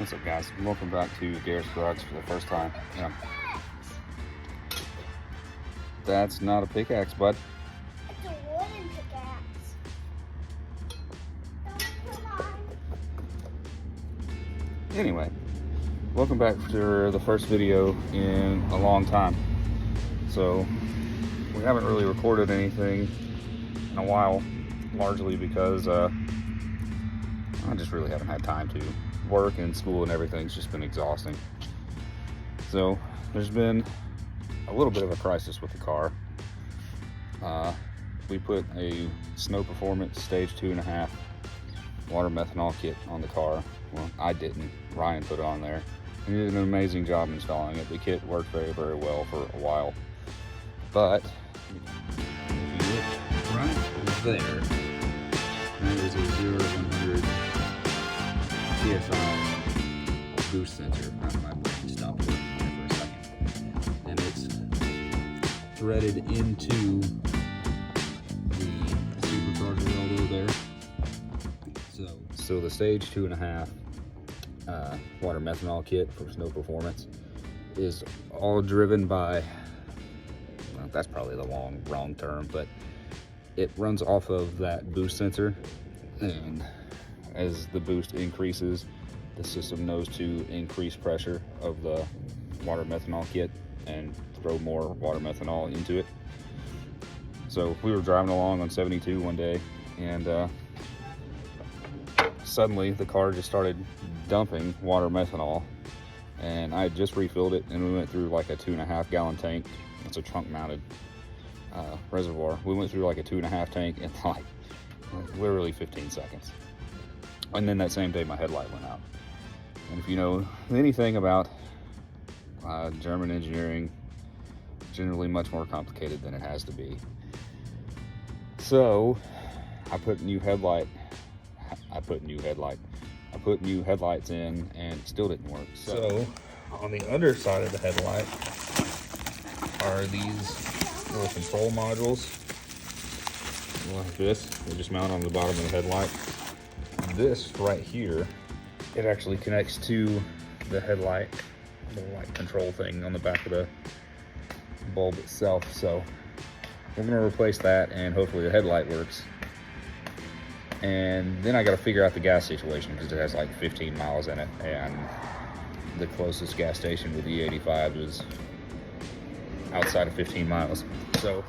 What's up, guys? Welcome back to Garrett's Garage for the first time. Yeah. That's not a pickaxe, bud. It's a wooden pickaxe. Come on. Anyway, welcome back for the first video in a long time. So, we haven't really recorded anything in a while, largely because I just really haven't had time to. Work and school and everything's just been exhausting. So there's been a little bit of a crisis with the car. We put a Snow Performance Stage 2.5 water methanol kit on the car. Well, I didn't. Ryan put it on there. He did an amazing job installing it. The kit worked very, very well for a while. But if you look right there, that is a 0 to 100 PSI boost sensor. My brain stopped working there for a second, and it's threaded into the supercharger elbow there. So the Stage 2.5 water methanol kit for Snow Performance is all driven by, well, that's probably the wrong term, but it runs off of that boost sensor, and as the boost increases, the system knows to increase pressure of the water methanol kit and throw more water methanol into it. So we were driving along on 72 one day, and suddenly the car just started dumping water methanol, and I had just refilled it, and we went through like a 2.5 gallon tank. It's a trunk mounted reservoir. We went through like a 2.5 tank in like literally 15 seconds. And then that same day my headlight went out. And if you know anything about German engineering, generally much more complicated than it has to be. So I put new headlights in, and it still didn't work. So on the underside of the headlight are these little control modules like this. They just mount on the bottom of the headlight. This right here, it actually connects to the headlight, the light control thing on the back of the bulb itself. So we're gonna replace that, and hopefully the headlight works. And then I gotta figure out the gas situation, because it has like 15 miles in it, and the closest gas station with the E85 is outside of 15 miles. So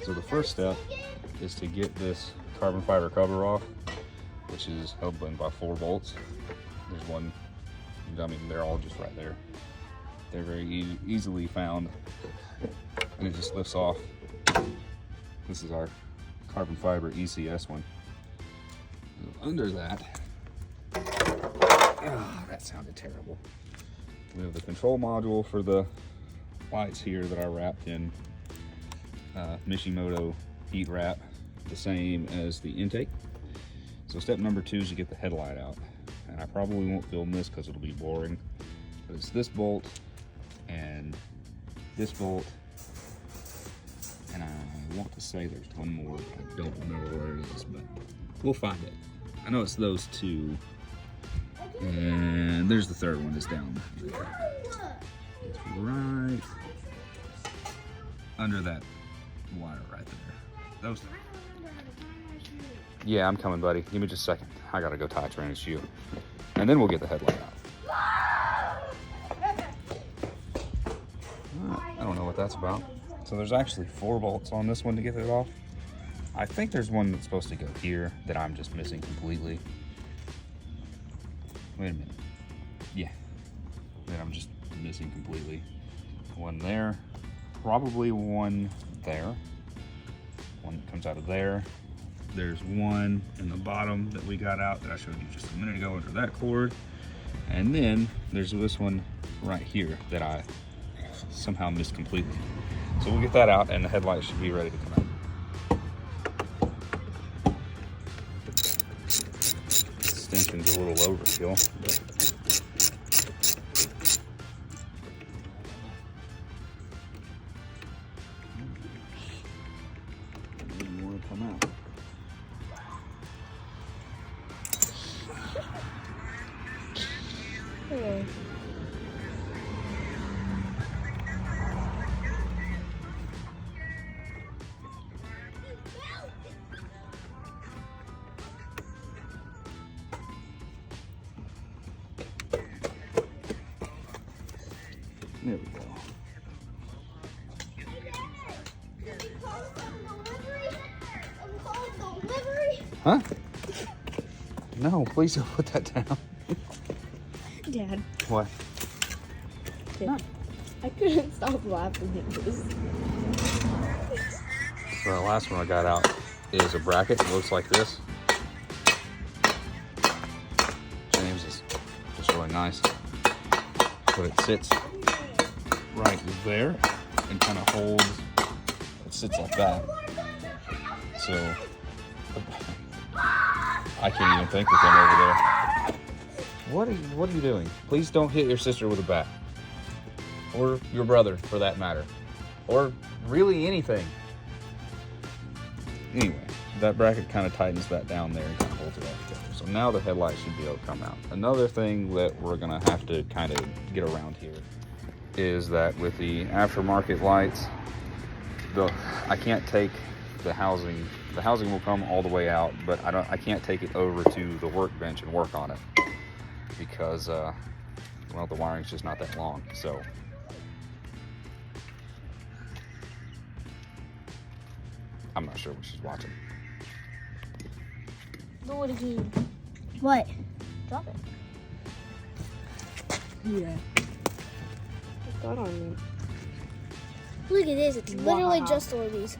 the first step is to get this carbon fiber cover off, which is held in by 4 bolts. There's one, I mean, they're all just right there. They're very easily found, and it just lifts off. This is our carbon fiber ECS one. Under that, that sounded terrible. We have the control module for the lights here that I wrapped in Mishimoto heat wrap, the same as the intake. So step number 2 is to get the headlight out. And I probably won't film this because it'll be boring. But it's this bolt and this bolt. And I want to say there's one more. I don't remember where it is, but we'll find it. I know it's those 2. And there's the third one that's down there. It's right under that wire right there. Those. Yeah, I'm coming, buddy. Give me just a second. I gotta go tie Trina's shoe. And then we'll get the headlight out. I don't know what that's about. So there's actually 4 bolts on this one to get it off. I think there's one that's supposed to go here that I'm just missing completely. Wait a minute. Yeah. That I'm just missing completely. One there. Probably one there. One that comes out of there. There's one in the bottom that we got out that I showed you just a minute ago under that cord. And then there's this one right here that I somehow missed completely. So we'll get that out, and the headlight should be ready to come out. Extension's a little overkill, but maybe more to come out. There we go. Huh? No, please don't put that down. Dad. What? I couldn't stop laughing at this. So the last one I got out is a bracket. It looks like this. James is just really nice. But it sits right there and kind of holds. It sits like that. So I can't even think with him over there. What are you doing? Please don't hit your sister with a bat. Or your brother, for that matter. Or really anything. Anyway, that bracket kind of tightens that down there and kind of holds it all together. So now the headlight should be able to come out. Another thing that we're gonna have to kind of get around here is that with the aftermarket lights, I can't take the housing. The housing will come all the way out, but I can't take it over to the workbench and work on it because well, the wiring's just not that long. So I'm not sure what she's watching. Do it again. What? Drop it. Yeah. What's that on you? Look at this. It's Wow. literally just Orbeez.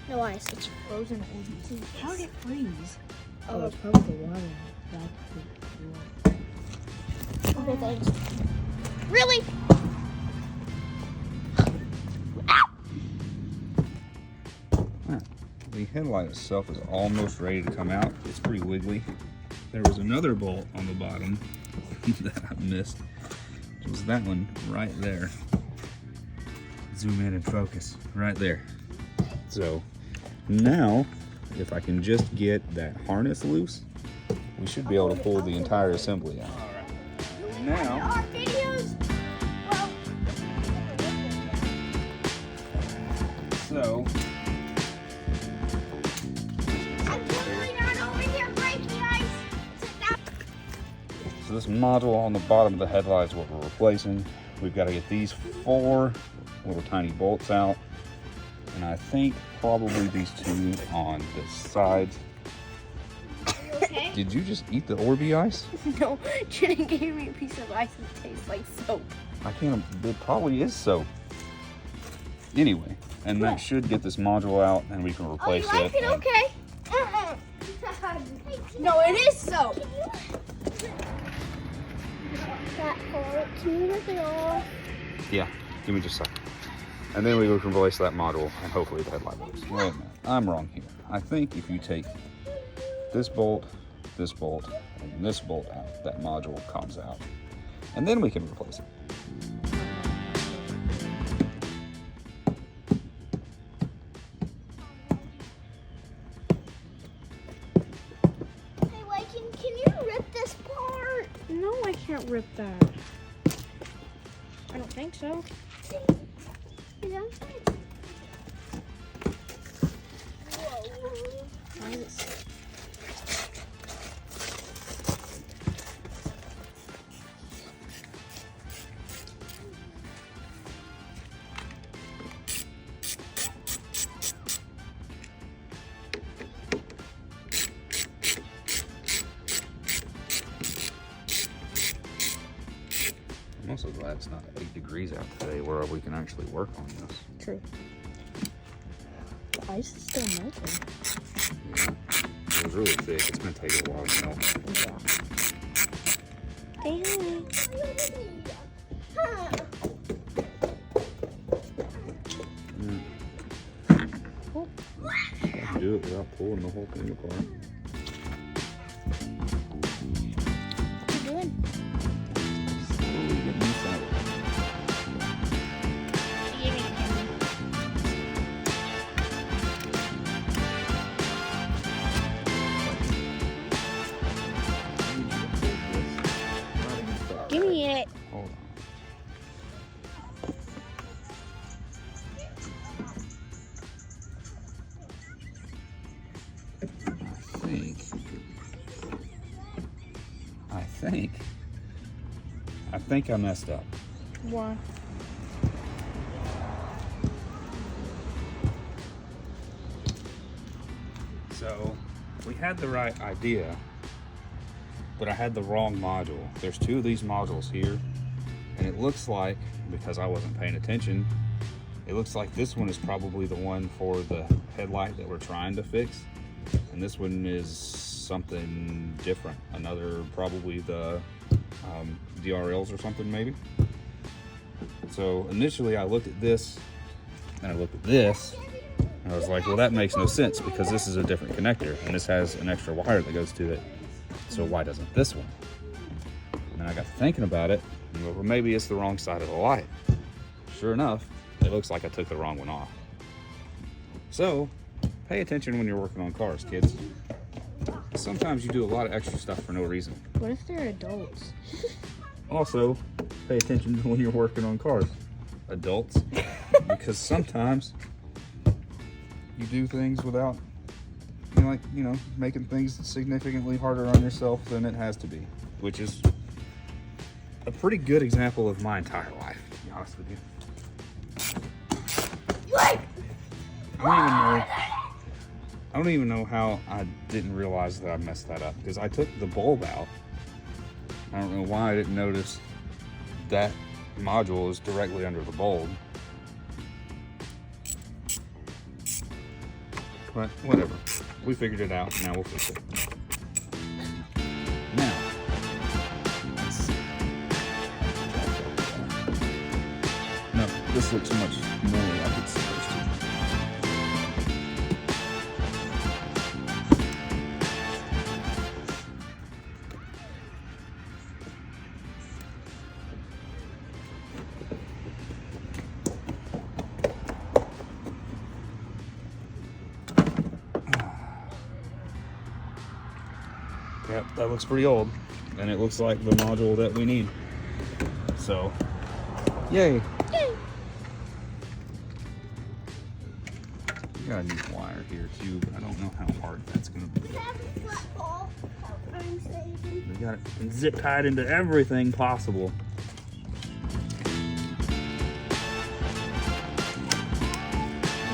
No ice. It's frozen Orbeez. How did it freeze? Oh, it's probably the water. Okay, thanks. Really? The headlight itself is almost ready to come out. It's pretty wiggly. There was another bolt on the bottom that I missed. It was that one right there. Zoom in and focus right there. So now, if I can just get that harness loose, we should be able to pull the entire assembly out. Now, Our videos. Well. so I'm totally not over here breaking ice. So this module on the bottom of the headlight is what we're replacing. We've got to get these 4 little tiny bolts out. And I think probably these 2 on the sides. Okay. Did you just eat the Orbeez ice? No, Jenny gave me a piece of ice that tastes like soap. I can't, it probably is soap. Anyway, and that should get this module out and we can replace Oh, you like it. it? Okay. No, it is soap. That part. Can you rip it off? Yeah, give me just a second. And then we can replace that module and hopefully the headlight works. Wait a minute, I'm wrong here. I think if you take this bolt, and this bolt out, that module comes out. And then we can replace it. Hey, wait, can you rip this part? No, I can't rip that. I don't think so. You know? Why is it so? I'm also glad it's not 8 degrees out today where we can actually work on this. True. The ice is still melting. Yeah. It was really thick. It's going to take a while to melt. Yeah. Damn. Huh. I can do it without pulling the whole thing apart. What you doing? Slowly getting this out. Give me it. Hold on. I think I messed up. Why? So we had the right idea, but I had the wrong module. There's two of these modules here, and it looks like, because I wasn't paying attention, it looks like this one is probably the one for the headlight that we're trying to fix, and this one is something different. Another, probably the DRLs or something maybe. So initially I looked at this and I looked at this and I was like, well, that makes no sense because this is a different connector and this has an extra wire that goes to it. So why doesn't this one? And then I got to thinking about it, and well, maybe it's the wrong side of the light. Sure enough, it looks like I took the wrong one off. So pay attention when you're working on cars, kids. Sometimes you do a lot of extra stuff for no reason. What if they're adults? Also, pay attention when you're working on cars, adults, because sometimes you do things without, making things significantly harder on yourself than it has to be, which is a pretty good example of my entire life, to be honest with you. I don't even know how I didn't realize that I messed that up, because I took the bulb out. I don't know why I didn't notice that module is directly under the bulb. But whatever. We figured it out. Now we'll fix it. Now, let's see. No, this looks much more like it's supposed to. Yep, that looks pretty old, and it looks like the module that we need. So, yay! Yay! We got a new wire here too, but I don't know how hard that's gonna be. We got it zip tied into everything possible.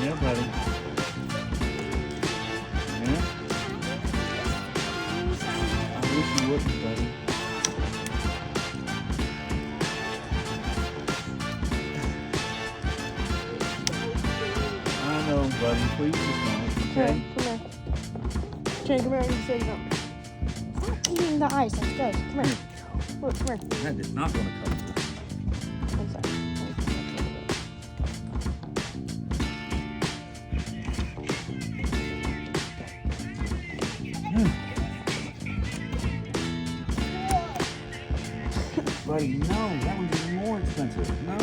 Yeah, buddy. Yeah. I wish you wouldn't, buddy. I know, buddy. Please just don't, okay? Come here. Jay, come here and say something. Stop eating the ice. Let's go. Come here. Look, come here. That is not going to cut it. One second. Buddy, no, that one's even more expensive. No.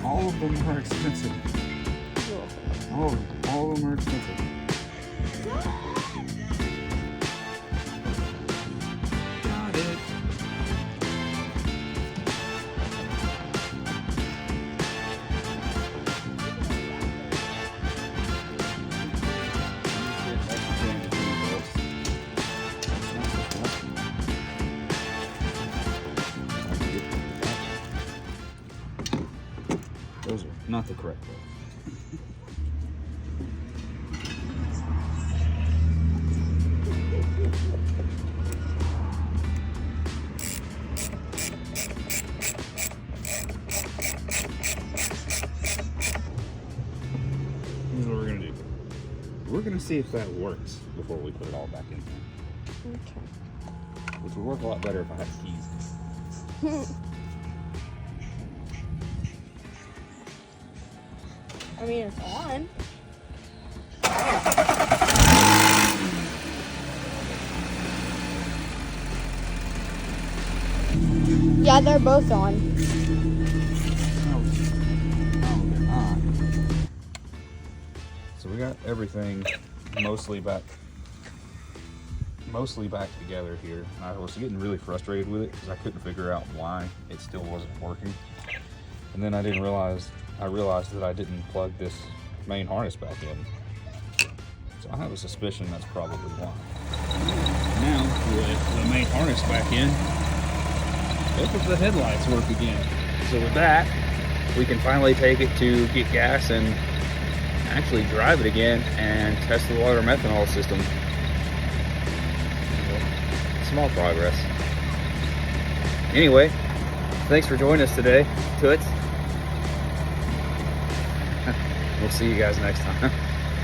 All of them are expensive. All of them are expensive. Got it. Those are not the correct ones. Here's what we're gonna do. We're gonna see if that works before we put it all back in there. Okay. Which would work a lot better if I had keys. I mean, it's on. Yeah, they're both on. Oh, they're on. So we got everything mostly back together here. I was getting really frustrated with it because I couldn't figure out why it still wasn't working. And then I realized that I didn't plug this main harness back in. So I have a suspicion that's probably why. Now, with the main harness back in, both of the headlights work again. So with that, we can finally take it to get gas and actually drive it again and test the water methanol system. Small progress. Anyway, thanks for joining us today, Toots. We'll see you guys next time.